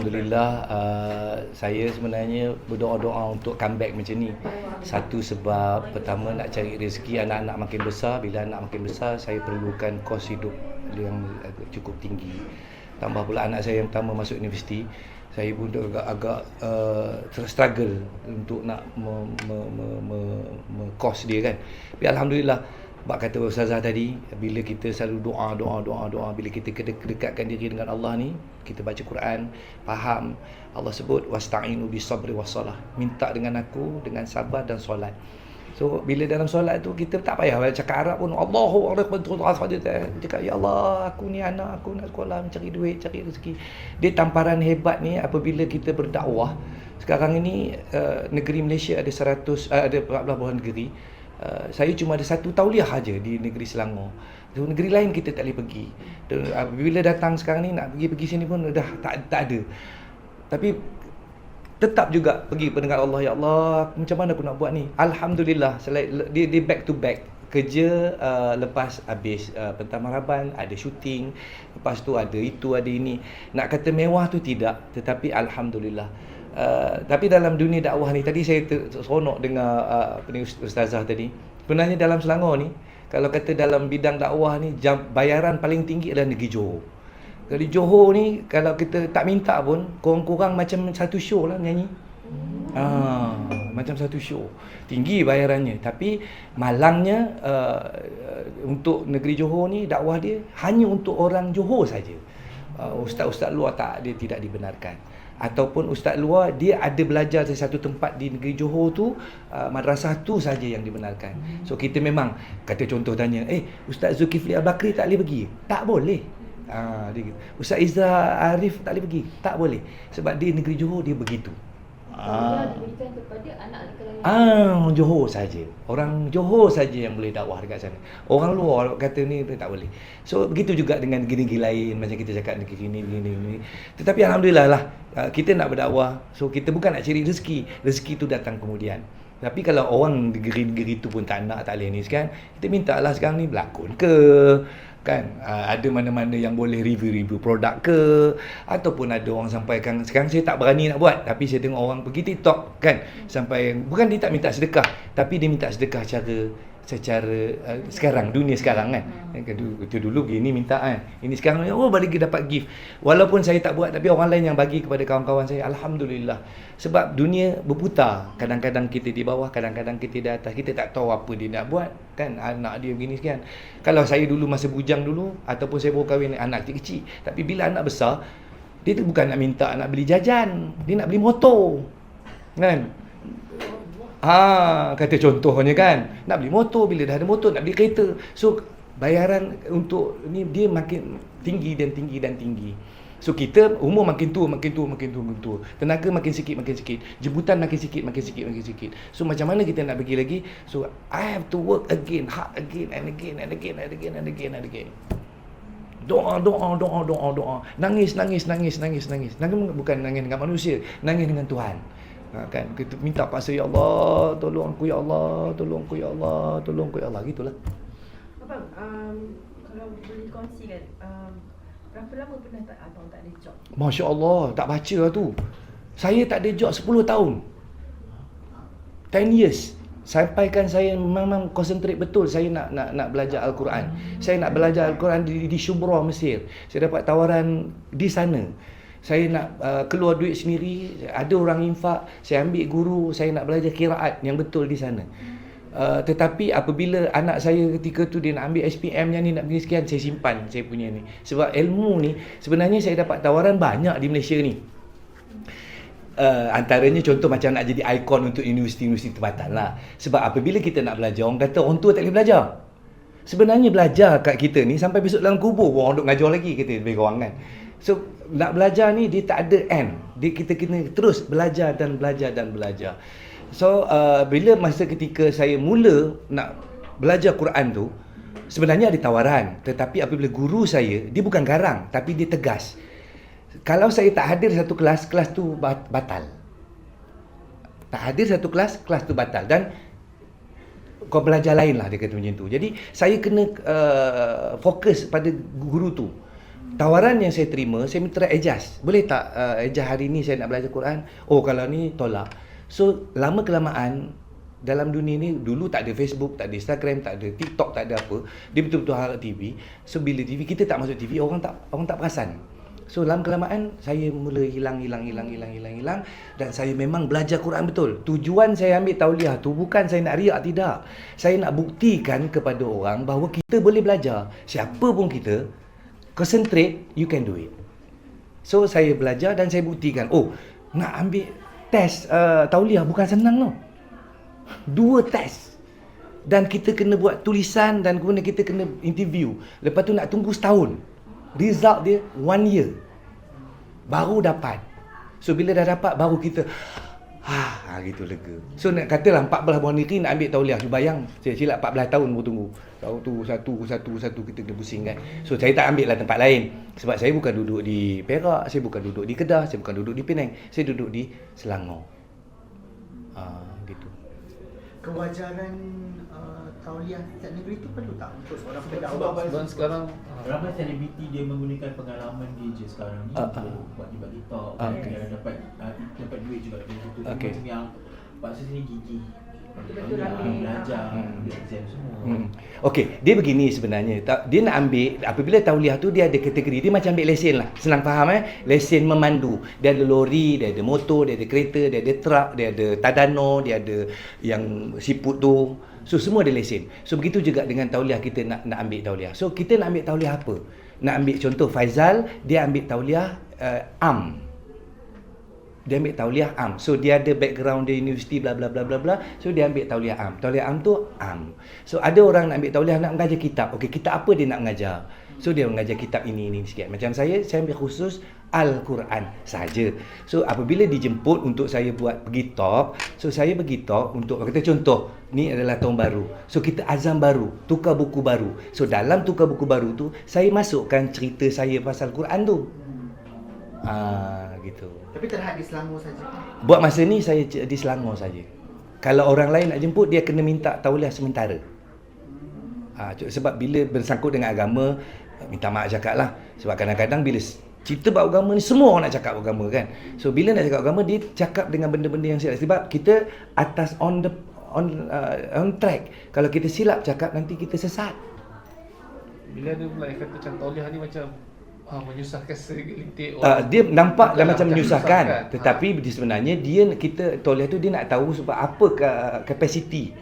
Alhamdulillah, saya sebenarnya berdoa-doa untuk comeback macam ni. Satu sebab pertama nak cari rezeki, anak-anak makin besar. Bila anak makin besar, saya perlukan kos hidup yang cukup tinggi. Tambah pula anak saya yang pertama masuk universiti, saya pun agak struggle untuk nak kos dia kan. Tapi Alhamdulillah, bab kata Ustazah tadi, bila kita selalu doa, bila kita kedekatkan diri dengan Allah ni, kita baca Quran, faham Allah sebut wasta'inu bis-sabri was-salah, minta dengan aku dengan sabar dan solat. So bila dalam solat tu kita tak payah cakap Arab pun, Allahu akbar, cakap ya Allah, aku ni anak aku nak sekolah, mencari duit, cari rezeki. Dia tamparan hebat ni apabila kita berdakwah. Sekarang ini negeri Malaysia ada 14 buah negeri. Saya cuma ada satu tauliah aja di negeri Selangor. So, negeri lain kita tak boleh pergi. Bila datang sekarang ni nak pergi sini pun dah tak ada. Tapi tetap juga pergi pendengar Allah, ya Allah, macam mana aku nak buat ni? Alhamdulillah, dia back to back kerja. Lepas habis pentamaraban ada syuting, lepas tu ada itu, ada ini. Nak kata mewah tu tidak, tetapi alhamdulillah. Tapi dalam dunia dakwah ni, tadi saya seronok dengar Ustazah tadi. Sebenarnya dalam Selangor ni, kalau kata dalam bidang dakwah ni, bayaran paling tinggi adalah negeri Johor. Kalau di Johor ni, kalau kita tak minta pun, kurang-kurang macam satu show lah menyanyi. Macam satu show. Tinggi bayarannya. Tapi malangnya, untuk negeri Johor ni, dakwah dia hanya untuk orang Johor saja. Ustaz-ustaz luar dia tidak dibenarkan. Ataupun ustaz luar dia ada belajar di satu tempat di negeri Johor tu, madrasah tu saja yang dibenarkan. So kita memang, kata contoh tanya, Ustaz Zulkifli Al-Bakri tak boleh pergi? Tak boleh. Ustaz Izzah Arif tak boleh pergi? Tak boleh. Sebab di negeri Johor dia begitu. Diberikan kepada anak kelahiran Johor saja. Orang Johor saja yang boleh dakwah dekat sana. Orang luar kata ni tak boleh. So begitu juga dengan negeri-negeri lain, macam kita cakap negeri ni. Tetapi alhamdulillah lah, kita nak berdakwah. So kita bukan nak cari rezeki. Rezeki tu datang kemudian. Tapi kalau orang negeri-negeri tu pun tak nak, tak boleh ni kan, kita minta lah sekarang ni berlakon ke, kan, ada mana-mana yang boleh review produk ke, ataupun ada orang sampaikan. Sekarang saya tak berani nak buat, tapi saya tengok orang pergi TikTok kan, sampai bukan dia tak minta sedekah, tapi dia minta sedekah secara sekarang, dunia sekarang kan. Itu dulu gini minta kan, ini sekarang balik dapat gift. Walaupun saya tak buat, tapi orang lain yang bagi kepada kawan-kawan saya, alhamdulillah. Sebab dunia berputar, kadang-kadang kita di bawah, kadang-kadang kita di atas. Kita tak tahu apa dia nak buat kan, anak dia begini sekian. Kalau saya dulu masa bujang dulu, ataupun saya baru kahwin anak kecil, tapi bila anak besar, dia tu bukan nak minta nak beli jajan, dia nak beli motor kan. Kata contohnya kan, nak beli motor, bila dah ada motor nak beli kereta. So bayaran untuk ni dia makin tinggi dan tinggi. So kita umur makin tua, tenaga makin sikit, jemputan makin sikit. So macam mana kita nak pergi lagi? So I have to work again, hard again and again. Doa. Nangis. Nangis bukan nangis dengan manusia, nangis dengan Tuhan. Kan kita minta paksa, ya Allah, tolong aku ya Allah, tolong aku ya Allah, gitulah. Abang, kalau boleh kongsikan, berapa lama pernah abang tak ada job? Masya Allah, tak baca lah tu. Saya tak ada job 10 tahun. 10 years. Sampaikan saya memang concentrate betul saya nak belajar Al-Quran. Saya nak belajar Al-Quran di Syubra, Mesir. Saya dapat tawaran di sana. Saya nak keluar duit sendiri, ada orang infak, saya ambil guru, saya nak belajar qiraat yang betul di sana. Tetapi apabila anak saya ketika tu dia nak ambil SPM yang ni, nak pergi sekian, saya simpan saya punya ni. Sebab ilmu ni sebenarnya saya dapat tawaran banyak di Malaysia ni. Antaranya contoh macam nak jadi ikon untuk universiti-universiti tempatan lah. Sebab apabila kita nak belajar, orang kata orang tua tak boleh belajar. Sebenarnya belajar kat kita ni sampai besok dalam kubur orang duk ngajar lagi, kita lebih kurang kan. So nak belajar ni dia tak ada end. Kita kena terus belajar dan belajar. So bila masa ketika saya mula nak belajar Quran tu, sebenarnya ada tawaran, tetapi apabila guru saya, dia bukan garang tapi dia tegas. Kalau saya tak hadir satu kelas tu batal. Tak hadir satu kelas tu batal. Dan kau belajar lain lah, dia kata macam tu. Jadi saya kena fokus pada guru tu. tawaran yang saya terima, saya minta adjust. Boleh tak adjust hari ni saya nak belajar Quran? Oh, kalau ni tolak. So, lama kelamaan dalam dunia ni dulu tak ada Facebook, tak ada Instagram, tak ada TikTok, tak ada apa. Dia betul-betul harap TV. So, bila TV kita tak masuk TV, orang tak perasan. So, lama kelamaan saya mula hilang dan saya memang belajar Quran betul. Tujuan saya ambil tauliah tu bukan saya nak riak, tidak. Saya nak buktikan kepada orang bahawa kita boleh belajar. Siapa pun kita, concentrate, you can do it. So, saya belajar dan saya buktikan. Oh, nak ambil test tauliah bukan senang tau. 2 test. Dan kita kena buat tulisan dan kemudian kita kena interview. Lepas tu nak tunggu setahun. Result dia 1 year. Baru dapat. So bila dah dapat baru kita gitu lega. So nak katalah 14 bulan negeri nak ambil tauliah. You bayang, saya silap 14 tahun baru tunggu. Tahun tu satu kita kena pusing kan. So saya tak ambil lah tempat lain. Sebab saya bukan duduk di Perak, saya bukan duduk di Kedah, saya bukan duduk di Penang. Saya duduk di Selangor. Gitu. Kewajaran tauliah tingkat negeri tu perlu tak untuk seorang pendakwah? Sebab sekarang ramai selebriti dia menggunakan pengalaman dia je sekarang ni untuk buat di TikTok dan dapat duit juga dari situ. Okay. Macam yang paksa sini gigi Betul-betul belajar, ambil exam semua. Okey, dia begini sebenarnya. Dia nak ambil, apabila tauliah tu dia ada kategori, dia macam ambil lesen lah. Senang faham lesen memandu. Dia ada lori, dia ada motor, dia ada kereta, dia ada truk, dia ada Tadano, dia ada yang siput tu. So semua ada lesen. So begitu juga dengan tauliah, kita nak ambil tauliah. So kita nak ambil tauliah apa? Nak ambil contoh Faizal, dia ambil tauliah AM. Dia ambil tauliah AM. So dia ada background dia universiti bla bla bla bla bla. So dia ambil tauliah AM. Tauliah AM tu AM. So ada orang nak ambil tauliah nak mengajar kitab. Okey, kitab apa dia nak mengajar? So dia mengajar kitab ini sikit. Macam saya ambil khusus Al-Quran saja. So apabila dijemput untuk saya buat pergi talk, so saya pergi talk untuk kata contoh, ni adalah tahun baru. So kita azam baru, tukar buku baru. So dalam tukar buku baru tu saya masukkan cerita saya pasal Quran tu. Gitu. Tapi terhad di Selangor saja. Buat masa ni saya di Selangor saja. Kalau orang lain nak jemput, dia kena minta tauliah sementara. Sebab bila bersangkut dengan agama, minta maaf cakap lah. Sebab kadang-kadang bila cerita bab agama ni, semua orang nak cakap agama kan. So bila nak cakap agama, dia cakap dengan benda-benda yang silap. Sebab kita atas on track. Kalau kita silap cakap, nanti kita sesat. bila ada pula yang kata macam tauliah ni macam menyusahkan segelintir orang. Dia nampak dah macam menyusahkan, tetapi sebenarnya kita tauliah tu dia nak tahu sebab apa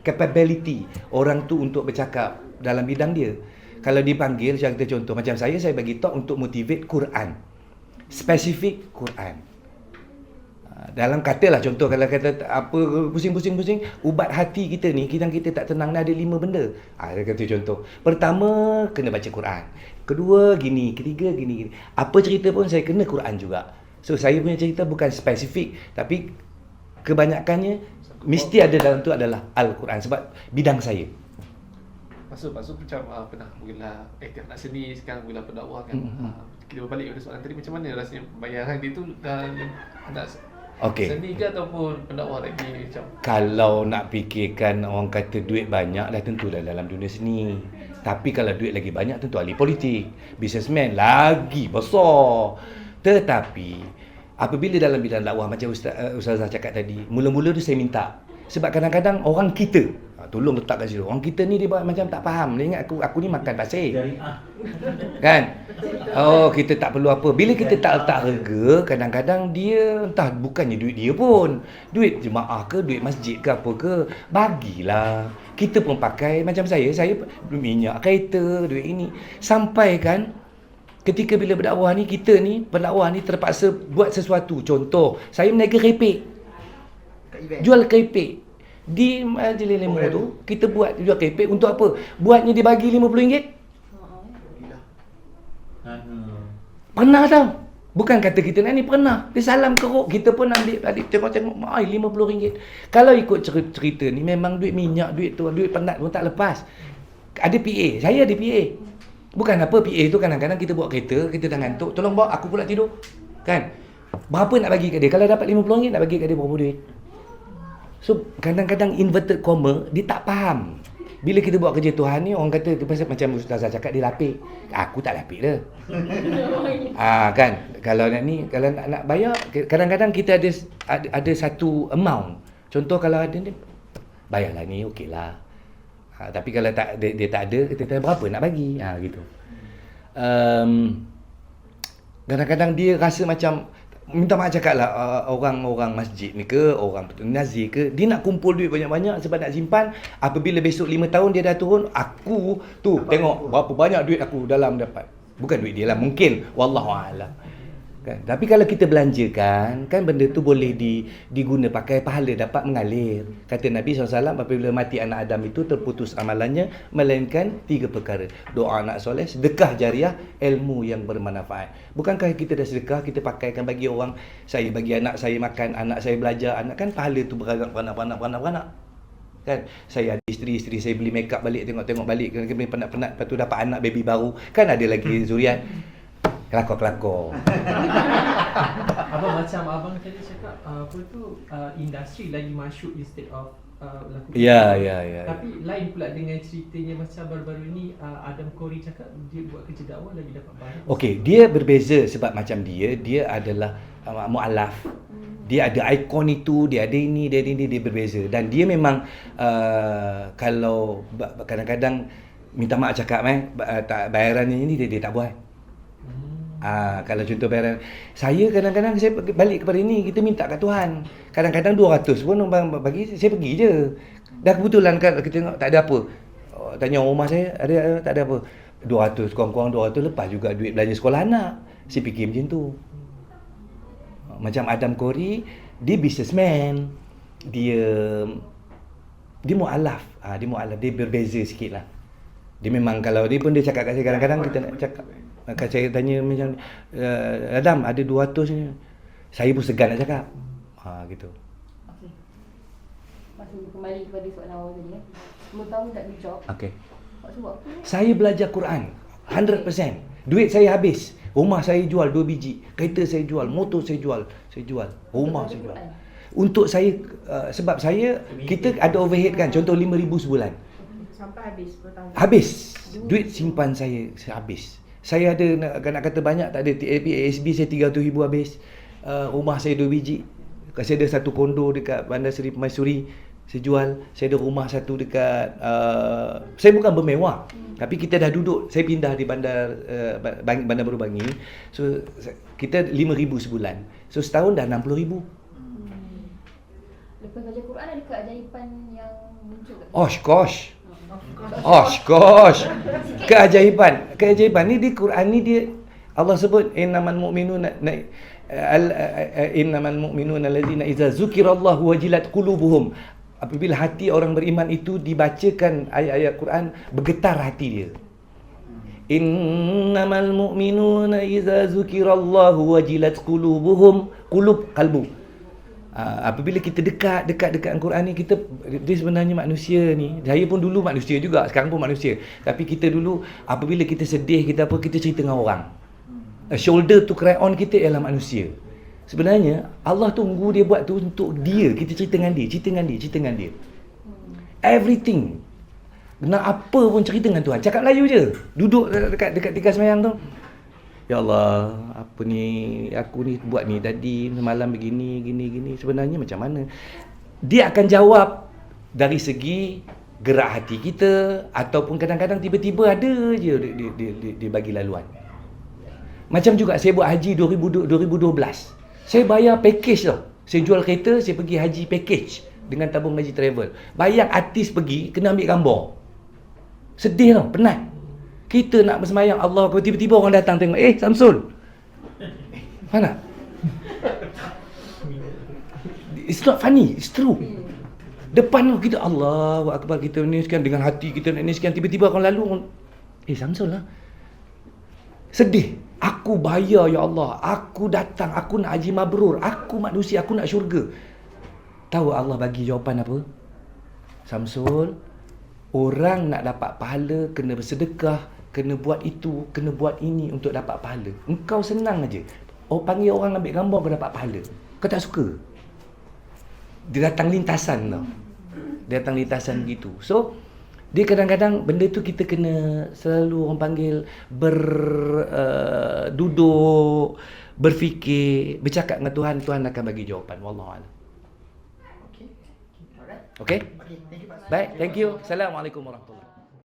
capability orang tu untuk bercakap dalam bidang dia. Kalau dipanggil, saya kata contoh macam saya bagi talk untuk motivate Quran. Spesifik Quran. Dalam katalah contoh, kalau kata apa pusing-pusing ubat hati kita ni, kita tak tenang ni, ada 5 benda. Dia kata contoh. Pertama, kena baca Quran. Kedua, gini. Ketiga, gini. Apa cerita pun saya kena Quran juga. So saya punya cerita bukan spesifik, tapi kebanyakannya mesti ada dalam tu adalah Al-Quran sebab bidang saya. Maksud macam pernah mula nak seni, sekarang mula pendakwah kan. Kita berbalik pada soalan tadi, macam mana rasanya bayaran dia tu dan nak seni ke ataupun pendakwah lagi macam? Kalau nak fikirkan orang kata duit banyak, dah tentulah dalam dunia seni. Tapi kalau duit lagi banyak, tentu ahli politik, businessman lagi besar. Tetapi apabila dalam bidang dakwah macam Ustazah cakap tadi, mula-mula tu saya minta. Sebab kadang-kadang orang kita, tolong letak kat situ. Orang kita ni dia macam tak faham. Dia ingat aku ni makan pasir. Kan? Oh, kita tak perlu apa. Bila kita tak letak harga, kadang-kadang dia entah bukannya duit dia pun. Duit jemaah ke, duit masjid ke apa ke, bagilah. Kita pun pakai macam saya duit minyak kereta, duit ini. Sampai kan ketika bila berdakwah ni, kita ni pendakwah ni terpaksa buat sesuatu. Contoh, saya meniaga keripik. Jual keripik. Di Majlis Lemo tu, kita buat jual keripik untuk apa? Buatnya dia bagi RM50. Pernah tau. Bukan kata kita ni pernah. Dia salam keruk, kita pun ambil adik tengok-tengok, RM50. Kalau ikut cerita ni memang duit minyak, duit penat pun tak lepas. Ada PA, saya ada PA. Bukan apa, PA tu kadang-kadang kita bawa kereta, kita dah ngantuk, tolong bawa aku pula tidur. Kan? Berapa nak bagi kat dia? Kalau dapat RM50 nak bagi kat dia berapa duit? So kadang-kadang inverted comma dia tak faham. bila kita buat kerja Tuhan ni, orang kata pasal macam Ustazah cakap dia lapik. Aku tak lapik dah. Kan, kalau nak bayar, kadang-kadang kita ada satu amount. Contoh kalau ada ni, bayarlah ni, okeylah. Tapi kalau dia tak ada, kita tanya berapa nak bagi. Gitu. Kadang-kadang dia rasa macam, minta maaf cakap lah, orang masjid ni ke, orang nazir ke, dia nak kumpul duit banyak-banyak sebab nak simpan. Apabila besok 5 tahun dia dah turun, aku tu tengok berapa banyak duit aku dalam dapat. Bukan duit dia lah, mungkin, wallahualam. Kan? Tapi kalau kita belanjakan, kan benda tu boleh diguna pakai pahala, dapat mengalir. Kata Nabi SAW, apabila mati anak Adam itu terputus amalannya, melainkan 3 perkara. Doa anak soleh, sedekah jariah, ilmu yang bermanfaat. Bukankah kita dah sedekah, kita pakaikan bagi orang, saya bagi anak saya makan, anak saya belajar, anak kan pahala tu beranak. Kan? Saya ada isteri saya beli makeup balik, tengok balik, penat-penat, lepas tu dapat anak baby baru. Kan ada lagi zuriat. Kelakor. Abang macam abang tadi cakap industri lagi masuk instead of laku. Ya. Tapi lain pula dengan ceritanya macam baru-baru ni Adam Corey cakap dia buat kerja dakwah lagi dapat banyak. Okey, dia berbeza sebab macam dia adalah mu'alaf. Dia ada ikon itu, dia ada ini, dia berbeza. Dan dia memang kalau kadang-kadang minta maaf cakap bayaran ini dia tak buat. Kalau contoh bayaran, saya kadang-kadang saya balik kepada ini, kita minta kat Tuhan. Kadang-kadang 200 pun bagi, saya pergi je. Dah kebetulan kan kita tengok tak ada apa. Tanya rumah saya, ada tak ada apa. 200, kurang-kurang 200, lepas juga duit belanja sekolah anak. Saya fikir macam tu. Macam Adam Corey, dia businessman. Dia mu'alaf. Dia berbeza sikit lah. Dia memang, kalau dia pun dia cakap kat saya, kadang-kadang kita nak cakap. Kalau saya tanya macam, Adam ada 200 ni, saya pun segan nak cakap. Gitu. Okey. Masuk kembali kepada soalan awal tadi 10 tahun tak ada job. Okey. Maksud buat apa? Saya belajar Quran 100%. Duit saya habis. Rumah saya jual 2 biji. Kereta saya jual, motor saya jual. Rumah saya jual. Untuk saya, sebab saya, kita ada overhead kan, contoh 5,000 sebulan. Sampai habis 10 tahun. Habis. Duit simpan saya habis. Saya ada nak kata banyak, tak ada. ASB saya 300,000 habis. Rumah saya 2 biji. Saya ada satu kondo dekat Bandar Seri Permaisuri, saya jual. Saya ada rumah satu dekat saya bukan bermewah, tapi kita dah duduk. Saya pindah di Bandar Baru Bangi. So kita 5,000 sebulan. So setahun dah 60,000. Lepas baca Quran, ada keajaiban yang muncul tak? Gosh. Keajaiban ni di Quran ni, dia Allah sebut innamal mu'minuna allazina idza zukirallahu wajilat qulubuhum. Apabila hati orang beriman itu dibacakan ayat-ayat Quran, bergetar hati dia. Innamal mu'minuna idza zukirallahu wajilat qulubuhum, qalbu. Apabila kita dekat Al-Quran ni, dia sebenarnya manusia ni. Saya pun dulu manusia juga, sekarang pun manusia. Tapi kita dulu, apabila kita sedih, kita cerita dengan orang. A shoulder to cry on kita ialah manusia. Sebenarnya Allah tunggu dia buat tu untuk dia. Kita cerita dengan dia. Everything. Nak apa pun cerita dengan Tuhan. Cakap Melayu je. Duduk dekat tikas sembahyang tu. Ya Allah, apa ni, aku ni buat ni tadi, semalam begini, gini. Sebenarnya macam mana? Dia akan jawab dari segi gerak hati kita, ataupun kadang-kadang tiba-tiba ada je dia bagi laluan. Macam juga saya buat haji 2012. Saya bayar package tau. Saya jual kereta, saya pergi haji package dengan tabung haji travel. Bayang artis pergi, kena ambil gambar. Sedih tau, penat. Kita nak bersembahyang Allah, tiba-tiba orang datang tengok, Samsul. Mana? It's not funny, it's true. Depan kita, Allahu Akbar, kita ni sekian, dengan hati kita ni sekian, tiba-tiba orang lalu, Samsul lah. Sedih. Aku bayar, ya Allah. Aku datang, aku nak haji mabrur. Aku manusia, aku nak syurga. Tahu Allah bagi jawapan apa? Samsul, orang nak dapat pahala kena bersedekah, kena buat itu, kena buat ini untuk dapat pahala. Engkau senang aja. Panggil orang ambil gambar, kau dapat pahala. Kau tak suka? Dia datang lintasan tau. Dia datang lintasan gitu. So, Dia kadang-kadang benda tu kita kena selalu orang panggil duduk, berfikir, bercakap dengan Tuhan, Tuhan akan bagi jawapan. Wallahualam. Okay. Alright. Okay? Okay, thank you Pak. Baik, thank you. Assalamualaikum warahmatullahi wabarakatuh.